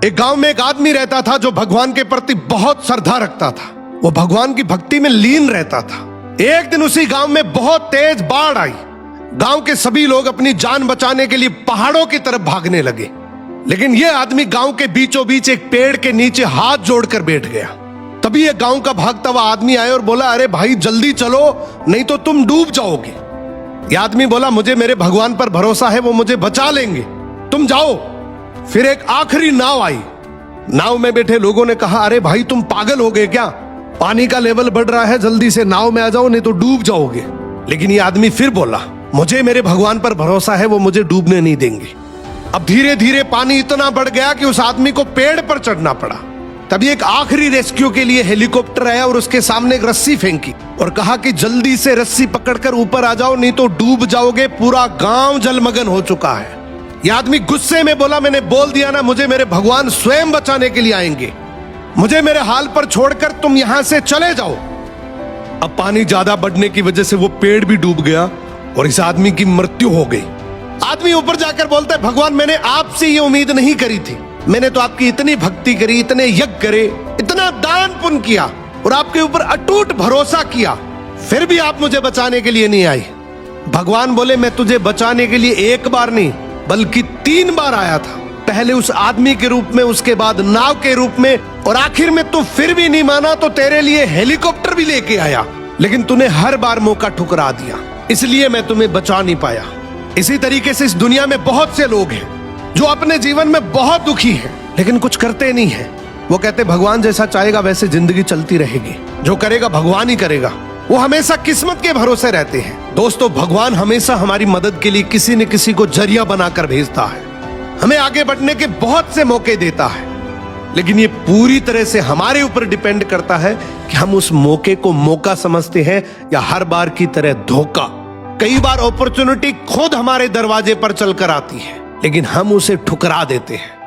एक गांव में एक आदमी रहता था जो भगवान के प्रति बहुत श्रद्धा रखता था। वो भगवान की भक्ति में लीन रहता था। एक दिन उसी गांव में बहुत तेज बाढ़ आई। गांव के सभी लोग अपनी जान बचाने के लिए पहाड़ों की तरफ भागने लगे, लेकिन यह आदमी गांव के बीचों बीच एक पेड़ के नीचे हाथ जोड़कर बैठ गया। तभी यह गांव का भागता हुआ आदमी आया और बोला, अरे भाई जल्दी चलो, नहीं तो तुम डूब जाओगे। यह आदमी बोला, मुझे मेरे भगवान पर भरोसा है, वो मुझे बचा लेंगे, तुम जाओ। फिर एक आखिरी नाव आई। नाव में बैठे लोगों ने कहा, अरे भाई तुम पागल हो गए क्या? पानी का लेवल बढ़ रहा है, जल्दी से नाव में आ जाओ, नहीं तो डूब जाओगे। लेकिन ये आदमी फिर बोला, मुझे मेरे भगवान पर भरोसा है, वो मुझे डूबने नहीं देंगे। अब धीरे धीरे पानी इतना बढ़ गया कि उस आदमी को पेड़ पर चढ़ना पड़ा। तभी एक आखिरी रेस्क्यू के लिए हेलीकॉप्टर आया और उसके सामने एक रस्सी फेंकी और कहा कि जल्दी से रस्सी पकड़कर ऊपर आ जाओ, नहीं तो डूब जाओगे, पूरा गांव जलमग्न हो चुका है। यह आदमी गुस्से में बोला, मैंने बोल दिया ना, मुझे मेरे भगवान स्वयं बचाने के लिए आएंगे, मुझे मेरे हाल पर छोड़कर तुम यहां से चले जाओ। अब पानी ज्यादा बढ़ने की वजह से वो पेड़ भी डूब गया और इस आदमी की मृत्यु हो गई। आदमी ऊपर जाकर बोलता है, भगवान मैंने आपसे ये उम्मीद नहीं करी थी, मैंने तो आपकी इतनी भक्ति करी, इतने यज्ञ करे, इतना दान पुण्य किया और आपके ऊपर अटूट भरोसा किया, फिर भी आप मुझे बचाने के लिए नहीं आई। भगवान बोले, मैं तुझे बचाने के लिए एक बार नहीं बल्कि 3 बार आया था। पहले उस आदमी के रूप में, उसके बाद नाव के रूप में, और आखिर में तू फिर भी नहीं माना तो तेरे लिए हेलीकॉप्टर भी लेके आया, लेकिन तूने हर बार मौका ठुकरा दिया, इसलिए मैं तुम्हें बचा नहीं पाया। इसी तरीके से इस दुनिया में बहुत से लोग हैं जो अपने जीवन में बहुत दुखी हैं, लेकिन कुछ करते नहीं हैं। वो कहते भगवान जैसा चाहेगा वैसे जिंदगी चलती रहेगी, जो करेगा भगवान ही करेगा। वो हमेशा किस्मत के भरोसे रहते हैं। दोस्तों, भगवान हमेशा हमारी मदद के लिए किसी न किसी को जरिया बनाकर भेजता है, हमें आगे बढ़ने के बहुत से मौके देता है, लेकिन ये पूरी तरह से हमारे ऊपर डिपेंड करता है कि हम उस मौके को मौका समझते हैं या हर बार की तरह धोखा। कई बार अपॉर्चुनिटी खुद हमारे दरवाजे पर चलकर आती है, लेकिन हम उसे ठुकरा देते हैं।